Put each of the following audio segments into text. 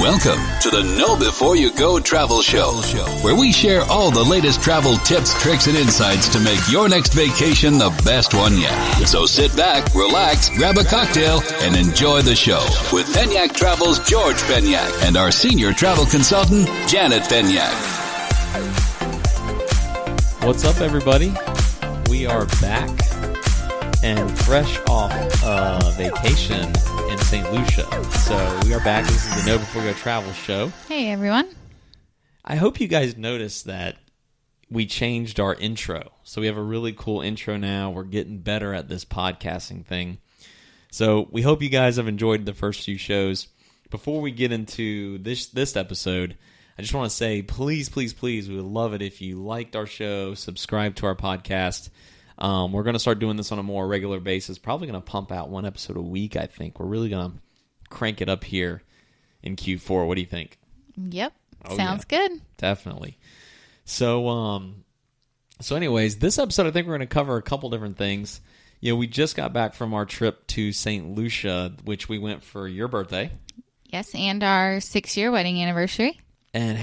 Welcome to the Know Before You Go Travel Show, where we share all the latest travel tips, tricks, and insights to make your next vacation the best one yet. So sit back, relax, grab a cocktail, and enjoy the show with Penyak Travel's George Penyak and our senior travel consultant, Janet Penyak. What's up, everybody? We are back and fresh off vacation in St. Lucia. So we are back. This is the Know Before You Go Travel Show. Hey, everyone. I hope you guys noticed that we changed our intro. So we have a really cool intro now. We're getting better at this podcasting thing. So we hope you guys have enjoyed the first few shows. Before we get into this episode, I just want to say, please, we would love it if you liked our show, subscribe to our podcast. We're going to start doing this on a more regular basis. Probably going to pump out one episode a week, I think. We're really going to crank it up here in Q4. What do you think? Yep. Sounds good. Definitely. So anyways, this episode, I think we're going to cover a couple different things. You know, we just got back from our trip to St. Lucia, which we went for your birthday. Yes, and our 6-year wedding anniversary. And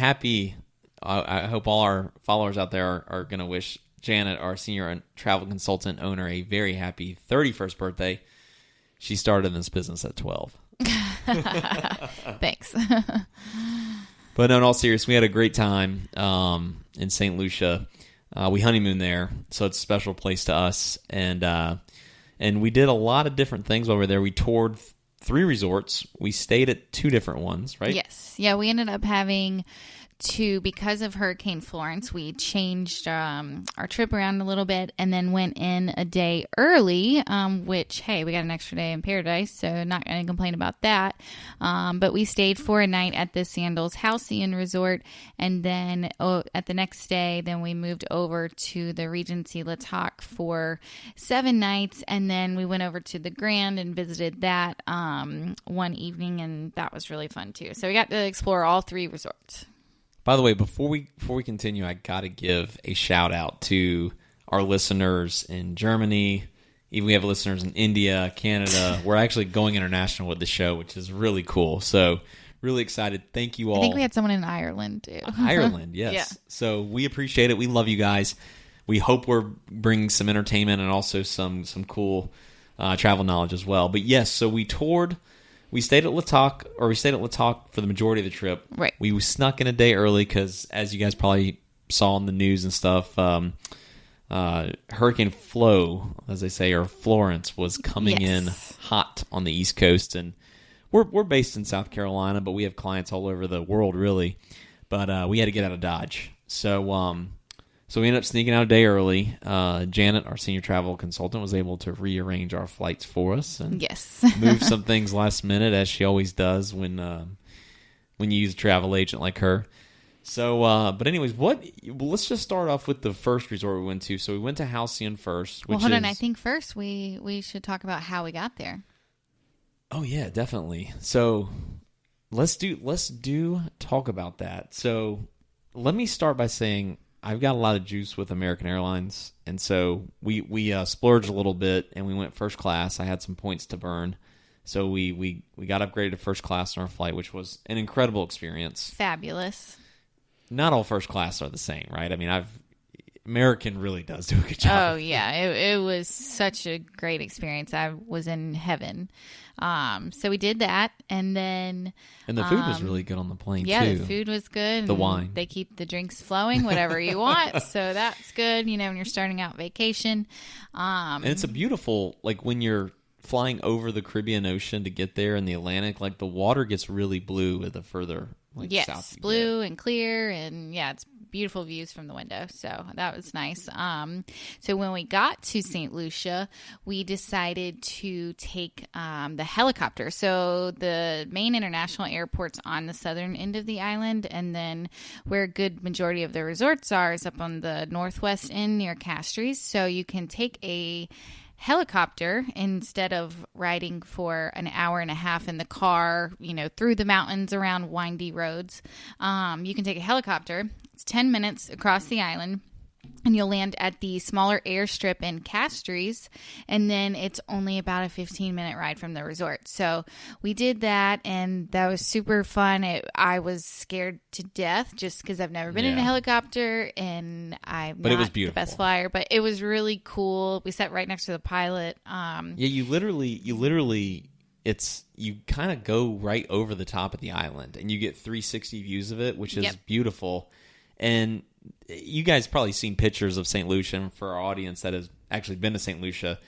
I hope all our followers out there are going to wish Janet, our senior travel consultant owner, a very happy 31st birthday. She started in this business at 12. Thanks. But no, in all seriousness, we had a great time in St. Lucia. We honeymooned there, so it's a special place to us. And we did a lot of different things over there. We toured 3 resorts. We stayed at 2 different ones, right? Yes. Yeah, we ended up having to, because of Hurricane Florence, we changed our trip around a little bit and then went in a day early, which, hey, we got an extra day in paradise, so not going to complain about that. But we stayed for a night at the Sandals Halcyon Resort, and then at the next day, then we moved over to the Regency La Toc for 7 nights, and then we went over to the Grand and visited that one evening, and that was really fun too. So we got to explore all 3 resorts. By the way, before we continue, I got to give a shout out to our listeners in Germany. Even we have listeners in India, Canada. We're actually going international with the show, which is really cool. So really excited. Thank you all. I think we had someone in Ireland too. Ireland, yes. Yeah. So we appreciate it. We love you guys. We hope we're bringing some entertainment and also some cool travel knowledge as well. But yes, so we toured. We stayed at La Toc for the majority of the trip. Right. We snuck in a day early because, as you guys probably saw in the news and stuff, Hurricane Flo, as they say, or Florence, was coming in hot on the East Coast. And we're based in South Carolina, but we have clients all over the world, really. But we had to get out of Dodge. So we ended up sneaking out a day early. Janet, our senior travel consultant, was able to rearrange our flights for us and move some things last minute, as she always does when you use a travel agent like her. So, but anyways, let's just start off with the first resort we went to. So we went to Halcyon first. Well, hold on. I think first we should talk about how we got there. Oh yeah, definitely. So let's talk about that. So let me start by saying, I've got a lot of juice with American Airlines, and so we splurged a little bit, and we went first class. I had some points to burn, so we got upgraded to first class on our flight, which was an incredible experience. Fabulous. Not all first class are the same, right? I mean, American really does do a good job. Oh, yeah. It was such a great experience. I was in heaven. So we did that, and then... And the food was really good on the plane, too. Yeah, the food was good. The wine. They keep the drinks flowing, whatever you want, so that's good, when you're starting out vacation. And it's a beautiful, when you're flying over the Caribbean Ocean to get there in the Atlantic, the water gets really blue the further south you blue get. And clear, and it's beautiful views from the window, so that was nice. So when we got to St. Lucia, we decided to take the helicopter. So the main international airport's on the southern end of the island, and then where a good majority of the resorts are is up on the northwest end near Castries. So you can take a helicopter instead of riding for an hour and a half in the car, through the mountains around windy roads. You can take a helicopter. It's 10 minutes across the island. and you'll land at the smaller airstrip in Castries, and then it's only about a 15-minute ride from the resort. So we did that, and that was super fun. I was scared to death just because I've never been in a helicopter, and I'm but not it was beautiful. the best flyer, but it was really cool. We sat right next to the pilot. You literally, you kind of go right over the top of the island, and you get 360 views of it, which is beautiful. And you guys probably seen pictures of St. Lucia, and for our audience that has actually been to St. Lucia,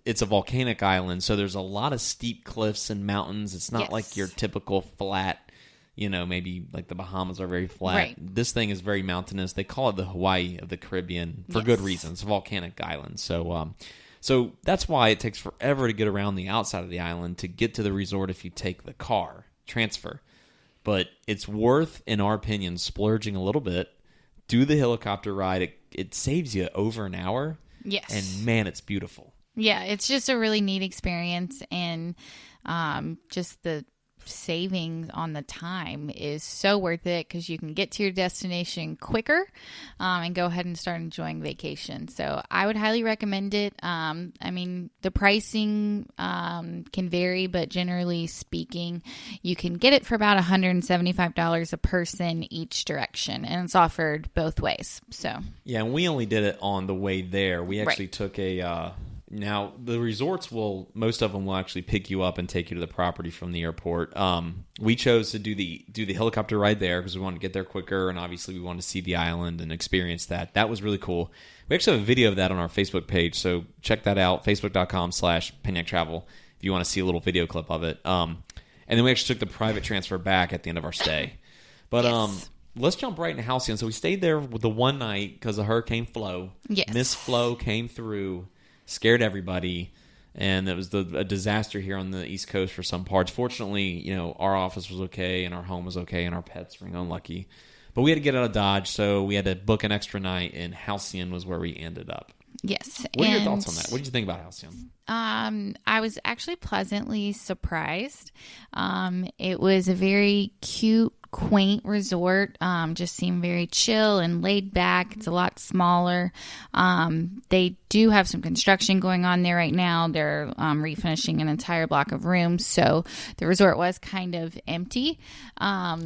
it's a volcanic island, so there's a lot of steep cliffs and mountains. It's not like your typical flat, maybe like the Bahamas are very flat. Right. This thing is very mountainous. They call it the Hawaii of the Caribbean for good reason. It's a volcanic island. So that's why it takes forever to get around the outside of the island to get to the resort if you take the car transfer. But it's worth, in our opinion, splurging a little bit. Do the helicopter ride. It saves you over an hour. Yes. And, man, it's beautiful. Yeah, it's just a really neat experience. And just the savings on the time is so worth it because you can get to your destination quicker and go ahead and start enjoying vacation. So I would highly recommend it. I mean, the pricing can vary, but generally speaking, you can get it for about $175 a person each direction, and it's offered both ways. So yeah, and we only did it on the way there. We actually took a now, the resorts most of them will actually pick you up and take you to the property from the airport. We chose to do the helicopter ride there because we wanted to get there quicker, and obviously we wanted to see the island and experience that. That was really cool. We actually have a video of that on our Facebook page, so check that out, facebook.com/Paniac Travel, if you want to see a little video clip of it. And then we actually took the private transfer back at the end of our stay. But let's jump right into Halcyon. So we stayed there with the one night because of Hurricane Flo. Yes. Miss Flo came through, scared everybody, and it was a disaster here on the East Coast for some parts. Fortunately, our office was okay, and our home was okay, and our pets were unlucky. But we had to get out of Dodge, so we had to book an extra night, and Halcyon was where we ended up. Yes. What are your thoughts on that? What did you think about Halcyon? I was actually pleasantly surprised. It was a very cute, quaint resort. Just seemed very chill and laid back. It's a lot smaller. They do have some construction going on there right now. They're refinishing an entire block of rooms, so the resort was kind of empty.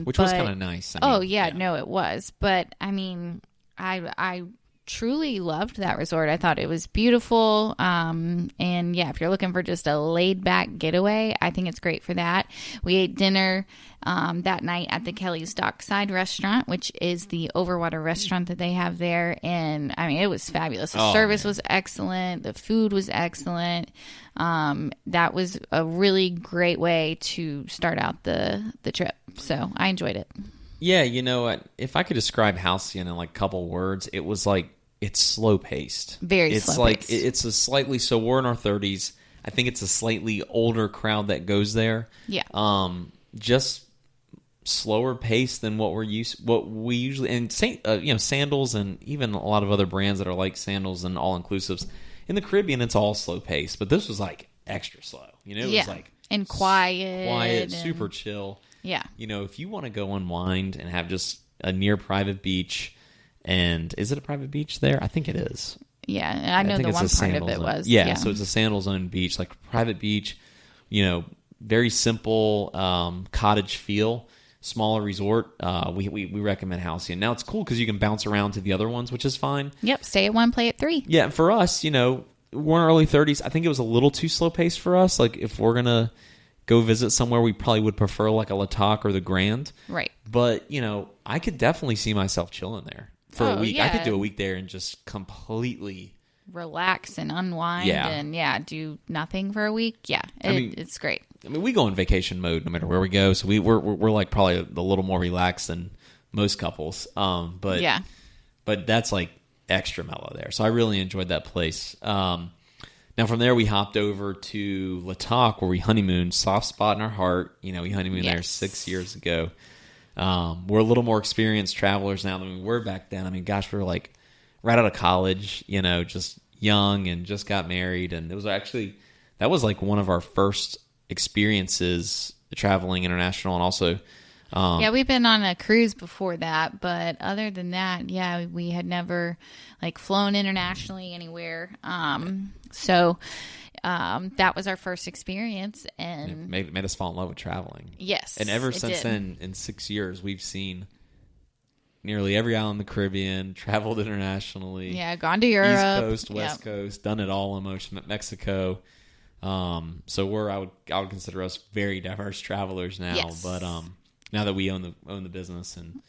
Which was kind of nice. No, it was. But I mean, I truly loved that resort. I thought it was beautiful. And yeah, if you're looking for just a laid back getaway, I think it's great for that. We ate dinner that night at the Kelly's Dockside restaurant, which is the overwater restaurant that they have there. And I mean, it was fabulous. The service was excellent. The food was excellent. That was a really great way to start out the trip. So I enjoyed it. Yeah, if I could describe Halcyon in like a couple words, it was like, it's slow paced. Very slow paced. It's a slightly, so we're in our 30s. I think it's a slightly older crowd that goes there. Yeah. Just slower pace than what we usually, and Sandals and even a lot of other brands that are like Sandals and all inclusives. In the Caribbean, it's all slow paced, but this was like extra slow. It was like and quiet, super chill. Yeah. If you want to go unwind and have just a near private beach, and is it a private beach there? I think it is. Yeah, and I know the one part of it was. Yeah, so it's a Sandals owned beach, like private beach, very simple cottage feel, smaller resort. We recommend Halcyon. Now it's cool because you can bounce around to the other ones, which is fine. Yep, stay at one, play at three. Yeah, and for us, we're in our early 30s. I think it was a little too slow paced for us. Like if we're gonna go visit somewhere, we probably would prefer like a Latak or the Grand. Right. But, I could definitely see myself chilling there for a week. Yeah. I could do a week there and just completely relax and unwind and do nothing for a week. Yeah, it's great. I mean, we go in vacation mode no matter where we go, so we're like probably a little more relaxed than most couples. But that's like extra mellow there. So I really enjoyed that place. Now from there we hopped over to Latak where we honeymooned. Soft spot in our heart. We honeymooned there 6 years ago. We're a little more experienced travelers now than we were back then. I mean, gosh, we were like right out of college, just young and just got married. And that was like one of our first experiences traveling international. And also, Yeah, we've been on a cruise before that, but other than that, yeah, we had never like flown internationally anywhere. So that was our first experience, and it made us fall in love with traveling. Yes, and ever since then, in 6 years, we've seen nearly every island in the Caribbean, traveled internationally. Yeah, gone to Europe, East Coast, West Coast, done it all almost. Mexico. So I would consider us very diverse travelers now. Yes. But now that we own the business, and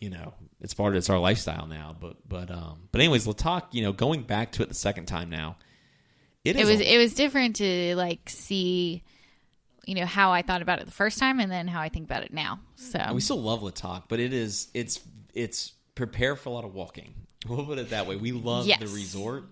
it's our lifestyle now. But anyways, let's talk. Going back to it the second time now, it was different to like see, how I thought about it the first time, and then how I think about it now. So we still love La Talk, but it's prepare for a lot of walking. We'll put it that way. We love the resort,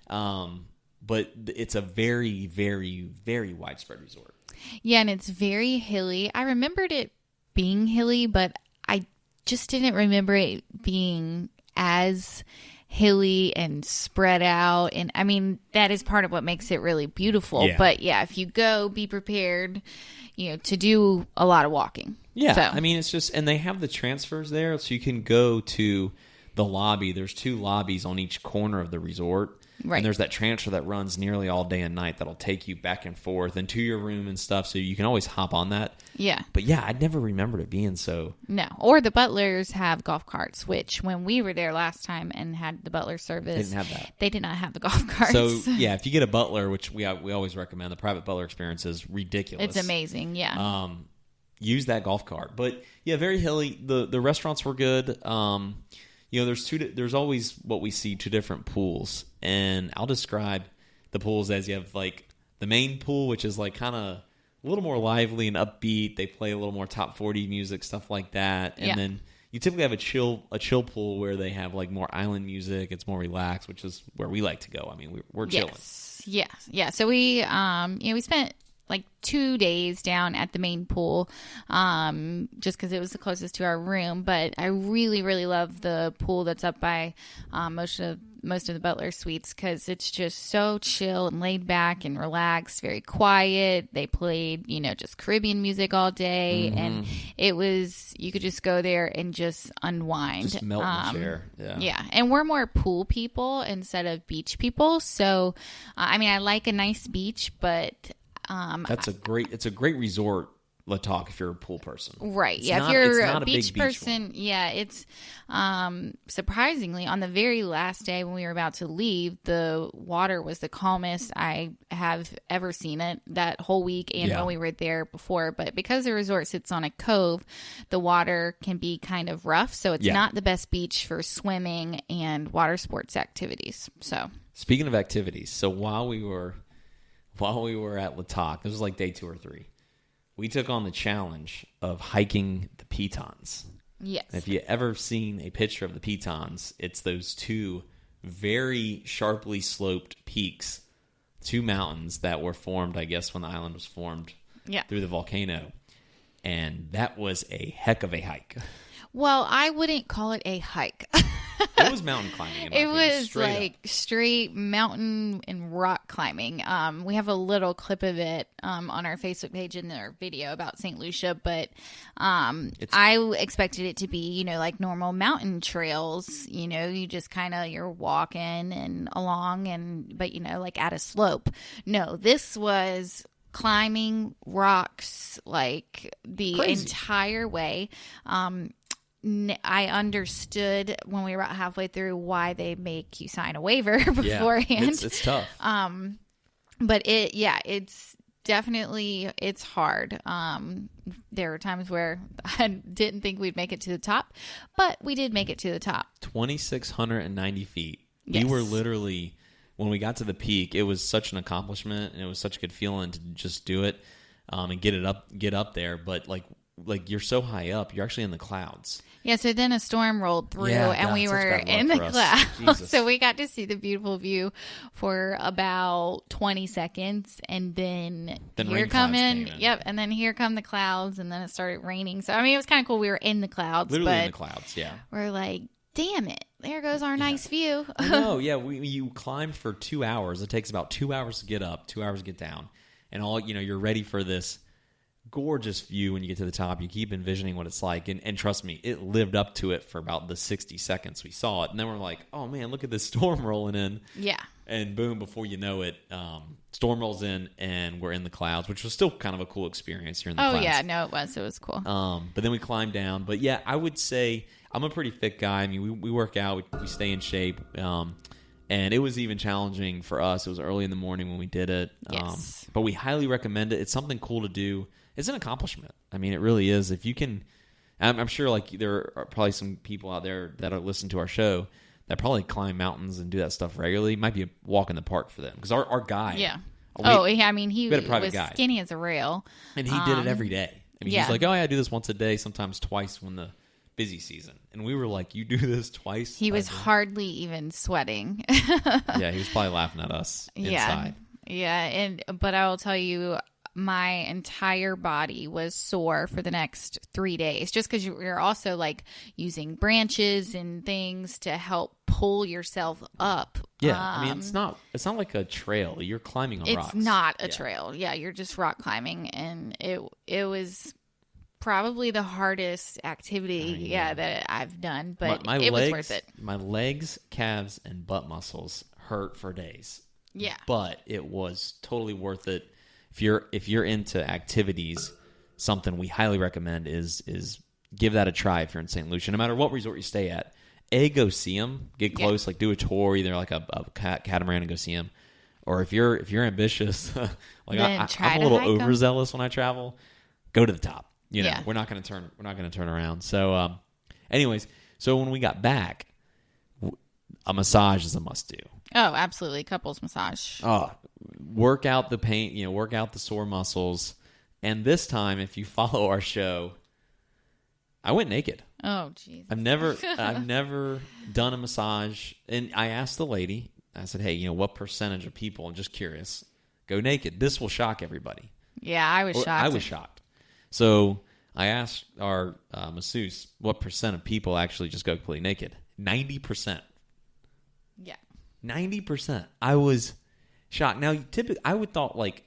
but it's a very, very, very widespread resort. Yeah, and it's very hilly. I remembered it being hilly, but I just didn't remember it being as hilly and spread out. And I mean, that is part of what makes it really beautiful. Yeah. But yeah, if you go, be prepared, to do a lot of walking. Yeah. So. I mean, it's just, and they have the transfers there, so you can go to the lobby. There's 2 lobbies on each corner of the resort. Right. And there's that transfer that runs nearly all day and night that'll take you back and forth and to your room and stuff, so you can always hop on that. Yeah. But yeah, I never remembered it being so. No. Or the butlers have golf carts, which when we were there last time and had the butler service, They didn't have that. They did not have the golf carts. So yeah, if you get a butler, which we always recommend, the private butler experience is ridiculous. It's amazing. Yeah. Use that golf cart. But yeah, very hilly. The restaurants were good. There's always what we see 2 different pools, and I'll describe the pools as you have like the main pool, which is like kind of a little more lively and upbeat. They play a little more top 40 music, stuff like that. And then you typically have a chill pool where they have like more island music. It's more relaxed, which is where we like to go. I mean, we're chilling. Yes. Yeah. So we, we spent like 2 days down at the main pool, just because it was the closest to our room. But I really, really love the pool that's up by most of the Butler suites, because it's just so chill and laid back and relaxed, very quiet. They played, just Caribbean music all day, and it was, you could just go there and just unwind, just melt in the chair. Yeah, and we're more pool people instead of beach people. So, I mean, I like a nice beach, but it's a great resort, La Talk, if you're a pool person. Right. If you're a beach person, it's surprisingly, on the very last day when we were about to leave, the water was the calmest I have ever seen it that whole week, and when we were there before. But because the resort sits on a cove, the water can be kind of rough, so it's not the best beach for swimming and water sports activities. So, speaking of activities, so while we were at La Talk, this was like day 2 or 3. We took on the challenge of hiking the Pitons. Yes. And if you ever seen a picture of the Pitons, it's those 2 very sharply sloped peaks, 2 mountains that were formed, I guess, when the island was formed through the volcano. And that was a heck of a hike. Well, I wouldn't call it a hike. It was mountain climbing. It was like straight mountain and rock climbing. We have a little clip of it on our Facebook page in our video about St. Lucia, but I expected it to be, like normal mountain trails. You just kind of, you're walking and along, but like at a slope. No, this was climbing rocks like the entire way. I understood when we were about halfway through why they make you sign a waiver beforehand. Yeah, it's tough. But it's definitely, it's hard. There were times where I didn't think we'd make it to the top, but we did make it to the top. 2,690 feet. Yes. We were literally, when we got to the peak, it was such an accomplishment, and it was such a good feeling to just do it and get up there. But like you're so high up, you're actually in the clouds. Yeah, so then a storm rolled through, and we were in the clouds. So we got to see the beautiful view for about 20 seconds, and then here come in. Yep, and then here come the clouds, and then it started raining. So, I mean, it was kind of cool. We were in the clouds. Literally in the clouds, yeah. We're like, damn it, there goes our nice view. I know, yeah. You climb for 2 hours. It takes about 2 hours to get up, 2 hours to get down. And you're ready for this gorgeous view when you get to the top. You keep envisioning what it's like, and trust me, it lived up to it for about the 60 seconds we saw it, and then we're like, oh man, look at this storm rolling in. Yeah. And boom, before you know it, storm rolls in, and we're in the clouds, which was still kind of a cool experience here in the clouds. Oh yeah, no, it was cool. But then we climbed down. But yeah, I would say I'm a pretty fit guy. I mean, we work out, we stay in shape. And it was even challenging for us. It was early in the morning when we did it. Yes. But we highly recommend it. It's something cool to do. It's an accomplishment. I mean, it really is. If you can, I'm sure like there are probably some people out there that are listening to our show that probably climb mountains and do that stuff regularly. It might be a walk in the park for them. Because our guy. Yeah. I mean, he was guy. skinny as a rail. And he did it every day. I mean, yeah. He's like, oh, yeah, I do this once a day, sometimes twice when the busy season. And we were like, you do this twice? He was hardly even sweating. Yeah, he was probably laughing at us inside. Yeah, but I will tell you, my entire body was sore for the next 3 days, just because you're also like using branches and things to help pull yourself up. Yeah, I mean, it's not like a trail. You're climbing on rocks. It's not a trail. Yeah, you're just rock climbing, and it was probably the hardest activity that I've done, but it was worth it. My legs, calves, and butt muscles hurt for days. Yeah. But it was totally worth it. If you're into activities, something we highly recommend is give that a try if you're in St. Lucia, no matter what resort you stay at. Go see them, get close, like do a tour, either like a catamaran and go see them. Or if you're ambitious, like I'm a little overzealous when I travel, go to the top. You know, we're not going to turn around. So, anyways, so when we got back, a massage is a must do. Oh, absolutely. Couples massage. Oh, work out the pain, work out the sore muscles. And this time, if you follow our show, I went naked. Oh, jeez. I've never done a massage. And I asked the lady, I said, hey, what percentage of people, I'm just curious, go naked? This will shock everybody. Yeah, I was shocked. I was shocked. So I asked our masseuse what percent of people actually just go completely naked. 90%. Yeah. 90%. I was shocked. Now, typically, I would thought like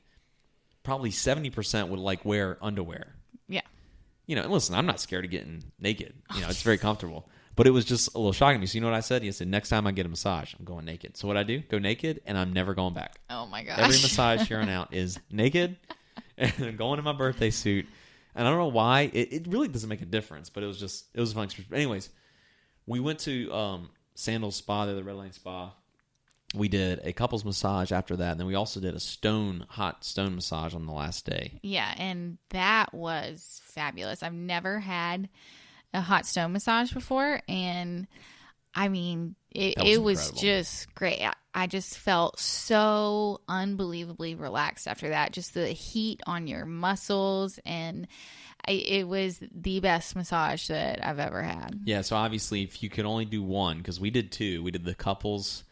probably 70% would like wear underwear. Yeah. And listen, I'm not scared of getting naked. It's very comfortable. But it was just a little shocking to me. So you know what I said? I said, next time I get a massage, I'm going naked. So what I do? Go naked, and I'm never going back. Oh, my gosh. Every massage here on out is naked, and I'm going in my birthday suit. And I don't know why. It really doesn't make a difference, but it was a fun experience. Anyways, we went to Sandals Spa, the Red Lane Spa. We did a couples massage after that, and then we also did a hot stone massage on the last day. Yeah, and that was fabulous. I've never had a hot stone massage before, and I mean, it was just great. I just felt so unbelievably relaxed after that. Just the heat on your muscles, and it was the best massage that I've ever had. Yeah, so obviously, if you could only do one, because we did two. We did the couples,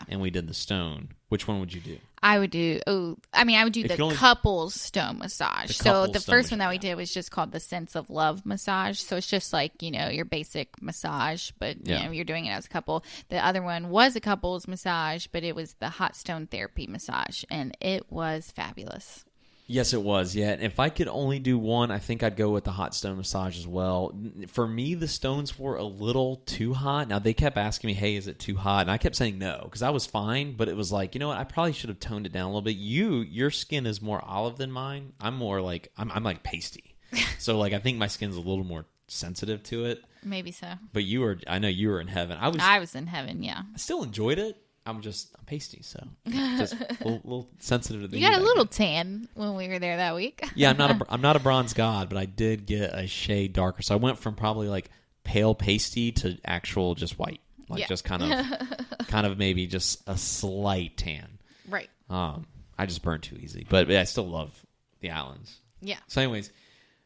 and we did the stone. Which one would you do? I would do the couples stone massage. So the first one that we did was just called the Sense of Love massage. So it's just like, your basic massage, but you're doing it as a couple. The other one was a couples massage, but it was the hot stone therapy massage, and it was fabulous. Yes, it was. Yeah, and if I could only do one, I think I'd go with the hot stone massage as well. For me, the stones were a little too hot. Now, they kept asking me, hey, is it too hot? And I kept saying no, because I was fine, but it was like, you know what? I probably should have toned it down a little bit. Your skin is more olive than mine. I'm more like, I'm like pasty. So, like, I think my skin's a little more sensitive to it. Maybe so. But I know you were in heaven. I was in heaven, yeah. I still enjoyed it. I'm pasty, so just a little sensitive to the heat. You got a little tan when we were there that week. Yeah, I'm not a bronze god, but I did get a shade darker. So I went from probably like pale pasty to actual just white, just kind of maybe just a slight tan. Right. I just burned too easy, but I still love the islands. Yeah. So, anyways,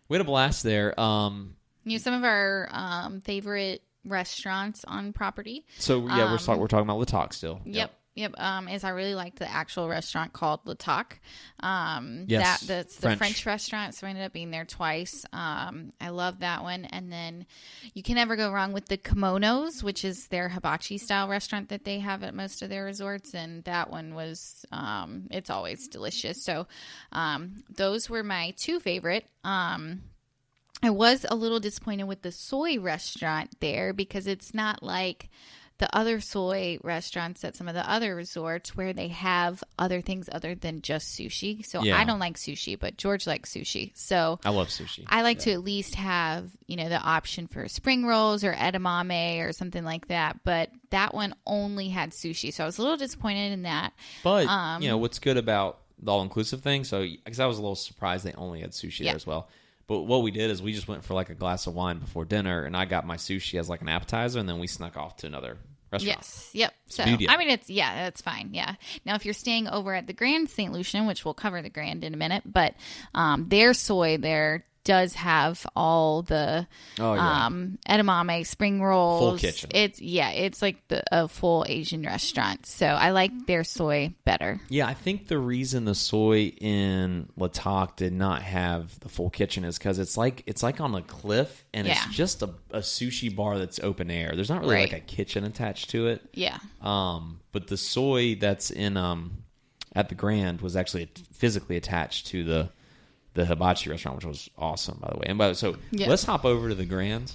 we had a blast there. Some of our favorite restaurants on property. So we're talking about Latok still. Yep. Yep. Is I really liked the actual restaurant called Le Toc. Yes. That's the French restaurant. So I ended up being there twice. I love that one. And then you can never go wrong with the Kimonos, which is their hibachi style restaurant that they have at most of their resorts. And that one was, it's always delicious. So, those were my two favorite. I was a little disappointed with the soy restaurant there because it's not like the other soy restaurants at some of the other resorts where they have other things other than just sushi. So I don't like sushi, but George likes sushi. So I love sushi. I like to at least have, the option for spring rolls or edamame or something like that. But that one only had sushi. So I was a little disappointed in that. But, what's good about the all-inclusive thing, because I was a little surprised they only had sushi there as well. But what we did is we just went for like a glass of wine before dinner, and I got my sushi as like an appetizer, and then we snuck off to another restaurant. Yes. Yep. So, Studio. I mean, that's fine. Yeah. Now, if you're staying over at the Grand St. Lucia, which we'll cover the Grand in a minute, but their soy there does have all the edamame, spring rolls. Full kitchen. It's like a full Asian restaurant. So I like their soy better. Yeah, I think the reason the soy in Le Toc did not have the full kitchen is because it's like on a cliff, and it's just a sushi bar that's open air. There's not really like a kitchen attached to it. Yeah. But the soy that's in at the Grand was actually physically attached to the hibachi restaurant, which was awesome, by the way. And let's hop over to the Grand.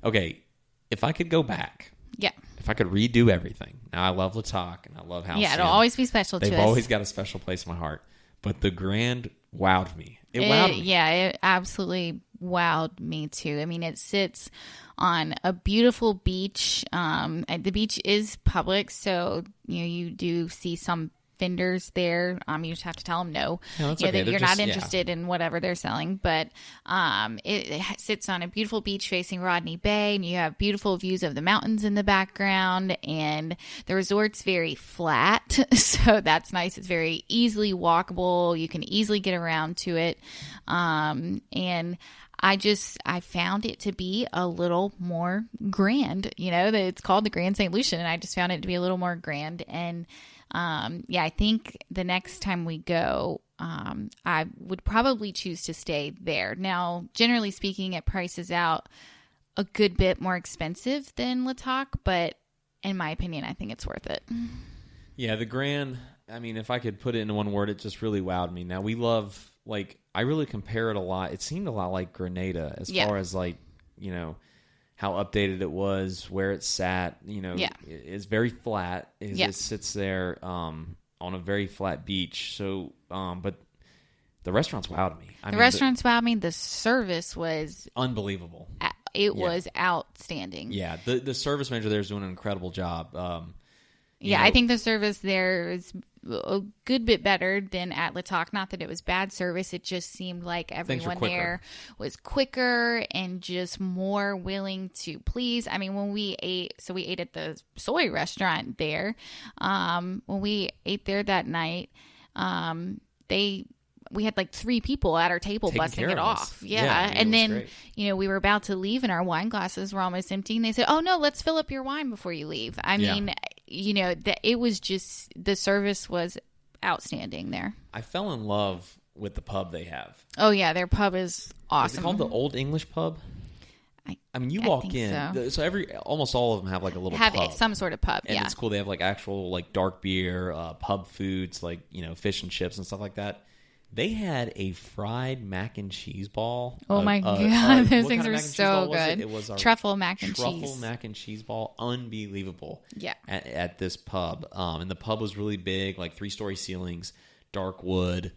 Okay, if I could go back, if I could redo everything. Now, I love Le Toc, and I love House. Yeah, it'll always be special to us. They've always got a special place in my heart. But the Grand wowed me. It wowed me. Yeah, it absolutely wowed me too. I mean, it sits on a beautiful beach. The beach is public, so you do see some vendors there. You just have to tell them no. Okay. That you're not interested in whatever they're selling. But it sits on a beautiful beach facing Rodney Bay, and you have beautiful views of the mountains in the background. And the resort's very flat, so that's nice. It's very easily walkable. You can easily get around to it. And I found it to be a little more grand. That it's called the Grand St. Lucia, and I just found it to be a little more grand. And I think the next time we go, I would probably choose to stay there. Now, generally speaking, it prices out a good bit more expensive than Le Toc, but in my opinion, I think it's worth it. Yeah, the Grand, I mean, if I could put it into one word, it just really wowed me. Now, we love, I really compare it a lot. It seemed a lot like Grenada as far as, how updated it was, where it sat. It's very flat. It sits there on a very flat beach. So, but the restaurants wowed me. Restaurants wowed me. The service was unbelievable. It was outstanding. Yeah, the service manager there is doing an incredible job. I think the service there is a good bit better than at Le Toc. Not that it was bad service. It just seemed like everyone there was quicker and just more willing to please. I mean, when we ate at the soy restaurant there. When we ate there that night, we had like 3 people at our table busting it off. Yeah. And then, we were about to leave and our wine glasses were almost empty. And they said, "Oh, no, let's fill up your wine before you leave." I mean, it was just, the service was outstanding there. I fell in love with the pub they have. Oh, yeah. Their pub is awesome. Is it called the Old English Pub? I mean, you walk in, so almost all of them have like a little pub. Some sort of pub, and it's cool. They have like actual like dark beer, pub foods, like, fish and chips and stuff like that. They had a fried mac and cheese ball. Oh my God, those things are so good. It was our truffle mac and cheese. Truffle mac and cheese ball, unbelievable. Yeah. At this pub, and the pub was really big, like 3-story ceilings, dark wood.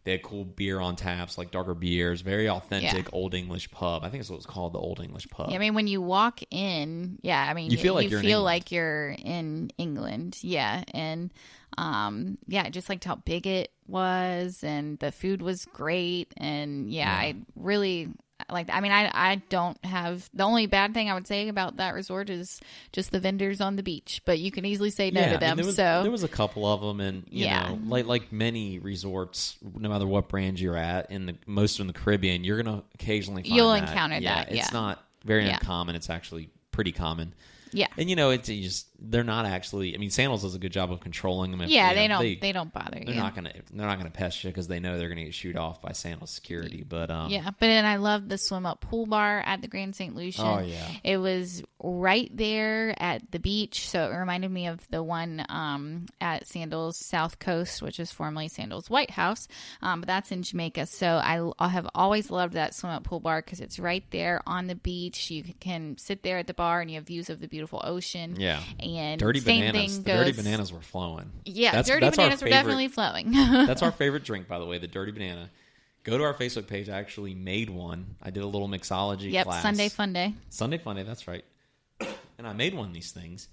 They had cool beer on taps, like darker beers, very authentic Old English pub. I think that's what it's called, the Old English Pub. Yeah, I mean, when you walk in, you feel like you're in England. Yeah, and I just liked how big it was, and the food was great, and I really liked. I mean, I don't have, the only bad thing I would say about that resort is just the vendors on the beach, but you can easily say no to them. There was a couple of them, and you know, like many resorts, no matter what brand you're at, most in the Caribbean, you're gonna occasionally find encounter that. It's not very uncommon. It's actually pretty common. Yeah, and it's just they're not actually. I mean, Sandals does a good job of controlling them. If, Yeah, you know, they don't bother you. They're not gonna pest you because they know they're gonna get shooed off by Sandals security. But yeah, but and I love the swim up pool bar at the Grand St. Lucia. Oh yeah, it was right there at the beach, so it reminded me of the one at Sandals South Coast, which is formerly Sandals White House, but that's in Jamaica. So I have always loved that swim up pool bar because it's right there on the beach. You can sit there at the bar and you have views of the beautiful ocean. Yeah. And dirty same bananas. thing The goes, dirty bananas were flowing. Yeah, dirty bananas were definitely flowing. That's our favorite drink, by the way, the dirty banana. Go to our Facebook page. I actually made one. I did a little mixology class. Sunday Fun Day. Sunday Fun Day, that's right. And I made one of these things.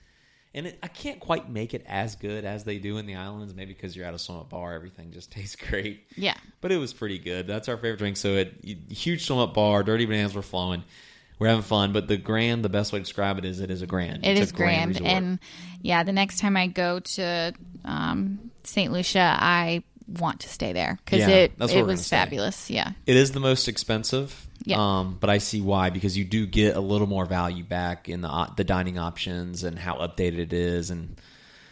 And I can't quite make it as good as they do in the islands, maybe because you're at a swim-up bar. Everything just tastes great. Yeah. But it was pretty good. That's our favorite drink. So huge swim-up bar, dirty bananas were flowing. We're having fun, but the best way to describe it is a grand. It is a grand grand. resort. And yeah, the next time I go to St. Lucia, I want to stay there because it was fabulous. Yeah. It is the most expensive. Yeah. But I see why, because you do get a little more value back in the dining options and how updated it is. And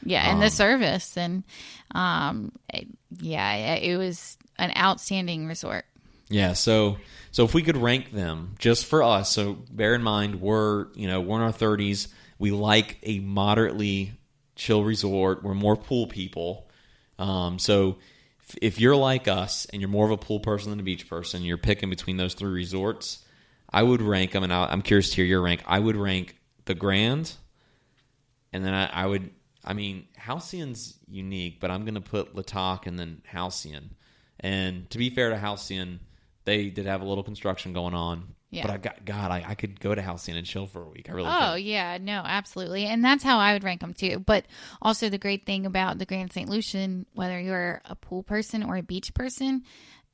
and the service. And it was an outstanding resort. Yeah, so if we could rank them just for us, so bear in mind we're in our 30s. We like a moderately chill resort. We're more pool people. So if you're like us and you're more of a pool person than a beach person, you're picking between those three resorts, I would rank them, and I'm curious to hear your rank. I would rank the Grand, and then Halcyon's unique, but I'm going to put Latak and then Halcyon. And to be fair to Halcyon, they did have a little construction going on. Yeah. But I could go to Halcyon and chill for a week. I really could. Oh, yeah. No, absolutely. And that's how I would rank them, too. But also the great thing about the Grand St. Lucian, whether you're a pool person or a beach person,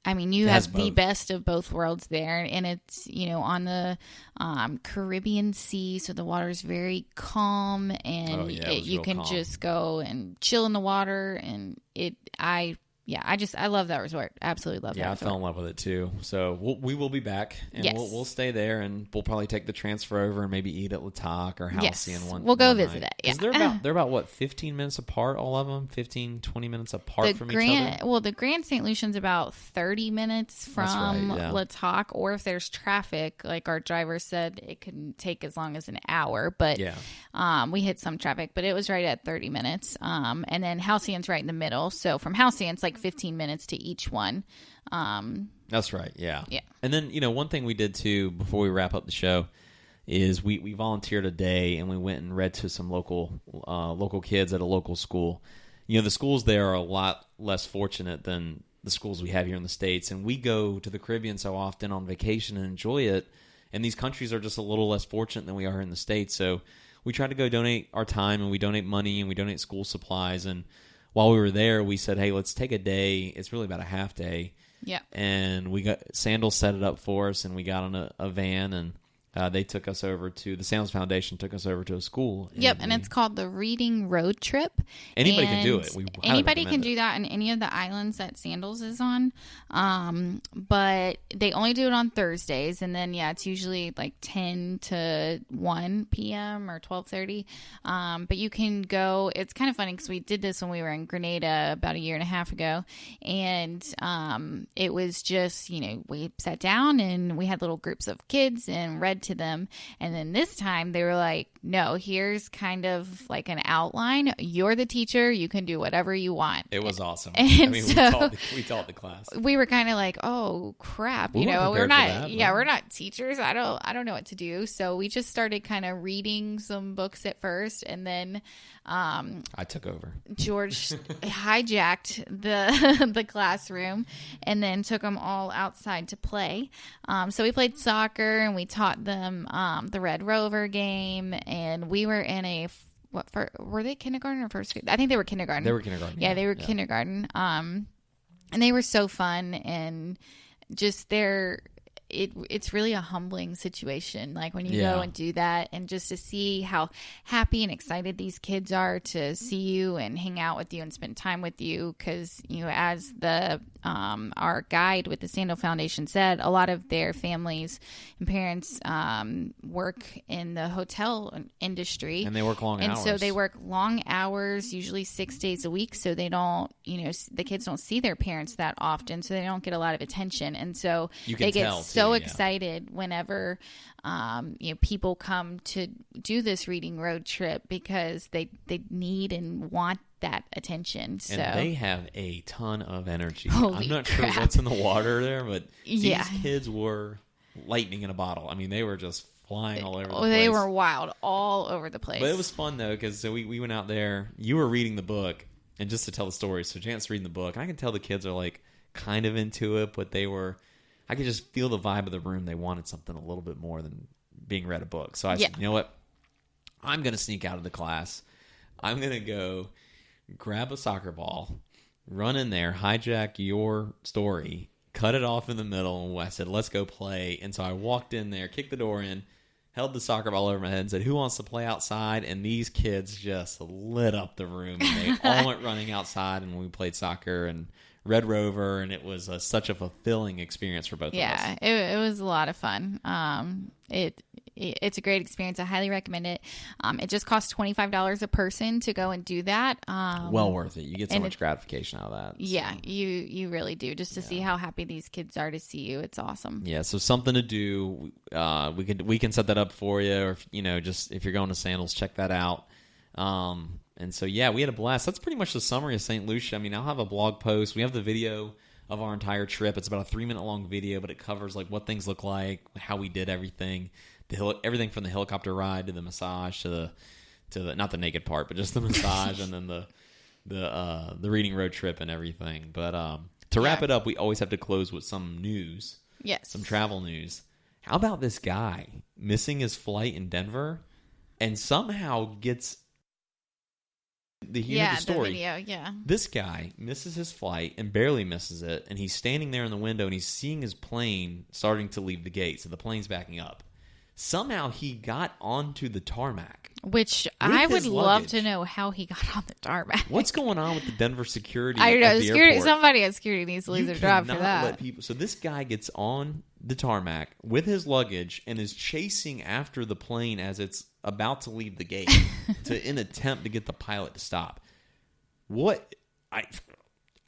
I mean, you have the best of both worlds there. And it's, on the Caribbean Sea, so the water is very calm. And you can just go and chill in the water. And I love that resort. Absolutely love that resort. Yeah, I fell in love with it too. So we will be back, and we'll stay there, and we'll probably take the transfer over and maybe eat at Latak or Halcyon one. We'll go one visit night. it. Yeah. They're about what, 15 minutes apart, all of them? 15, 20 minutes apart from each other? Well, the Grand St. Lucian's about 30 minutes from Latak, or if there's traffic, like our driver said, it can take as long as an hour, but we hit some traffic, but it was right at 30 minutes. And then Halcyon's right in the middle. So from Halcyon, it's like 15 minutes to each one. That's right. Yeah. Yeah. And then, one thing we did too, before we wrap up the show, is we volunteered a day and we went and read to some local kids at a local school. The schools there are a lot less fortunate than the schools we have here in the States. And we go to the Caribbean so often on vacation and enjoy it. And these countries are just a little less fortunate than we are in the States. So we try to go donate our time, and we donate money, and we donate school supplies. And while we were there, we said, hey, let's take a day. It's really about a half day. Yeah. And Sandals set it up for us, and we got on a van, and they took us over to the Sandals Foundation, took us over to a school. And it's called the Reading Road Trip. Anybody can do it. Anybody can do that in any of the islands that Sandals is on. But they only do it on Thursdays. And then, it's usually like 10 to 1 p.m. or 12:30. But you can go. It's kind of funny because we did this when we were in Grenada about a year and a half ago. And it was just, we sat down and we had little groups of kids and read to them, and then this time they were like, no, here's kind of like an outline. You're the teacher, you can do whatever you want. It was awesome. And we taught the class. We were kind of like, oh crap, we're not teachers. I don't know what to do. So we just started kind of reading some books at first, and then I took over. George hijacked the classroom and then took them all outside to play. So we played soccer and we taught them the Red Rover game, and we were in were they kindergarten or first grade? I think they were kindergarten. They were kindergarten. Yeah, they were kindergarten. And they were so fun, and just it's really a humbling situation. Like when you go and do that, and just to see how happy and excited these kids are to see you and hang out with you and spend time with you. Because, you know, as the our guide with the Sandal Foundation said, a lot of their families and parents work in the hotel industry, and they work long hours. And so they work long hours, usually 6 days a week. So they don't, you know, the kids don't see their parents that often, so they don't get a lot of attention. And so they get so excited whenever you know, people come to do this reading road trip, because they need and want that attention. So and they have a ton of energy. Holy I'm not crap. sure what's in the water there, but these kids were lightning in a bottle. I mean, they were just flying all over the place. They were wild all over the place. But it was fun, though, because we went out there. You were reading the book, and just to tell the story, so Janet's reading the book. I can tell the kids are, like, kind of into it, but they were... I could just feel the vibe of the room. They wanted something a little bit more than being read a book. So I said, you know what? I'm going to sneak out of the class. I'm going to go grab a soccer ball, run in there, hijack your story, cut it off in the middle. And I said, let's go play. And so I walked in there, kicked the door in, held the soccer ball over my head and said, who wants to play outside? And these kids just lit up the room. And they all went running outside, and we played soccer and Red Rover, and it was such a fulfilling experience for both of us. Yeah, it was a lot of fun. It's a great experience. I highly recommend it. It just costs $25 a person to go and do that. Well worth it. You get so much gratification out of that. Yeah, you really do. Just to see how happy these kids are to see you. It's awesome. Yeah, so something to do. We can set that up for you, or just if you're going to Sandals, check that out. And so, yeah, we had a blast. That's pretty much the summary of St. Lucia. I mean, I'll have a blog post. We have the video of our entire trip. It's about a 3-minute long video, but it covers like what things look like, how we did everything, everything from the helicopter ride to the massage to the not the naked part, but just the massage, and then the reading road trip and everything. But to wrap it up, we always have to close with some news. Yes, some travel news. How about this guy missing his flight in Denver, and somehow gets the story. The video, This guy misses his flight and barely misses it, and he's standing there in the window and he's seeing his plane starting to leave the gate, so the plane's backing up. Somehow he got onto the tarmac. Which I would love to know how he got on the tarmac. What's going on with the Denver security? I don't know. At the airport? Somebody at security needs to lose their job for that. So this guy gets on the tarmac with his luggage and is chasing after the plane as it's about to leave the gate in attempt to get the pilot to stop. What? I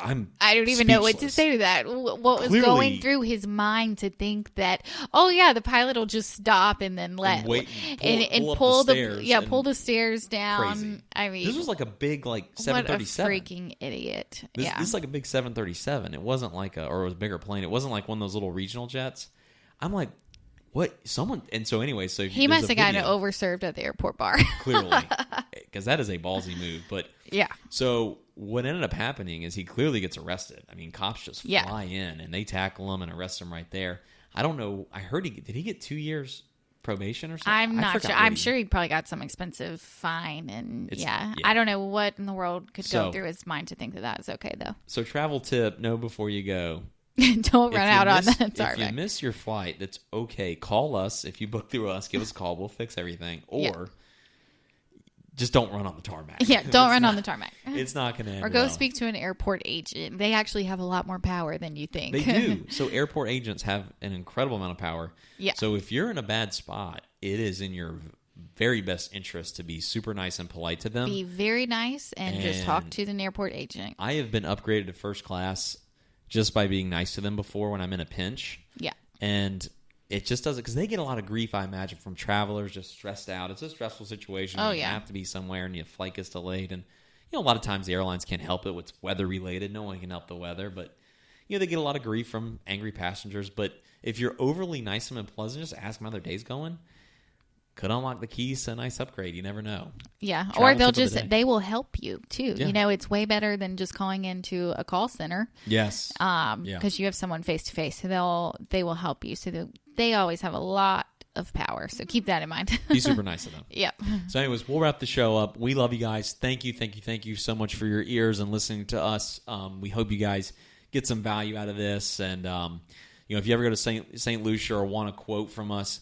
don't even know what to say to that. What was going through his mind to think that, the pilot will just stop and then pull the stairs down. Crazy. I mean, this was like a big 737. What a freaking idiot! This is like a big 737. It wasn't like it was a bigger plane. It wasn't like one of those little regional jets. I'm like, what? Someone. And so anyway, so he must have gotten overserved at the airport bar. Clearly, because that is a ballsy move. But yeah. So what ended up happening is he clearly gets arrested. I mean, cops just fly in and they tackle him and arrest him right there. I don't know. I heard did he get 2 years probation or something? I'm not sure. I'm sure he probably got some expensive fine. And I don't know what in the world could go through his mind to think that is okay, though. So travel tip, know before you go. Don't run out on that tarmac. If you miss your flight, that's okay. Call us. If you book through us, give us a call. We'll fix everything. Or just don't run on the tarmac. Yeah, don't run on the tarmac. It's not going to end Or go speak to an airport agent. They actually have a lot more power than you think. They do. So airport agents have an incredible amount of power. Yeah. So if you're in a bad spot, it is in your very best interest to be super nice and polite to them. Be very nice and just talk to an airport agent. I have been upgraded to first class just by being nice to them before when I'm in a pinch. Yeah. And it just doesn't, because they get a lot of grief, I imagine, from travelers just stressed out. It's a stressful situation. You have to be somewhere and your flight gets delayed. And, a lot of times the airlines can't help it. It's weather related. No one can help the weather. But, they get a lot of grief from angry passengers. But if you're overly nice and pleasant, just ask them how their day's going. Could unlock the keys to a nice upgrade. You never know. Yeah. Or they will help you too. Yeah. It's way better than just calling into a call center. Yes. Because you have someone face to face. So they will help you. So they always have a lot of power. So keep that in mind. Be super nice to them. Yep. So anyways, we'll wrap the show up. We love you guys. Thank you so much for your ears and listening to us. We hope you guys get some value out of this. And, if you ever go to St. Lucia or want a quote from us,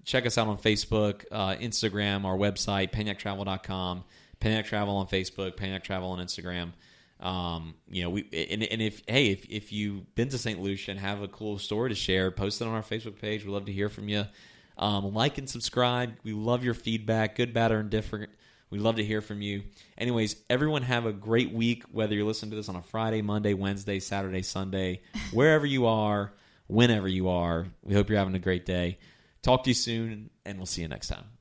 check us out on Facebook, Instagram, our website, pagnactravel.com, Pagnac Travel on Facebook, Pagnac Travel on Instagram. If you've been to St. Lucia and have a cool story to share, post it on our Facebook page. We'd love to hear from you. Like and subscribe. We love your feedback, good, bad, or indifferent. We'd love to hear from you. Anyways, everyone have a great week, whether you're listening to this on a Friday, Monday, Wednesday, Saturday, Sunday, wherever you are, whenever you are. We hope you're having a great day. Talk to you soon, and we'll see you next time.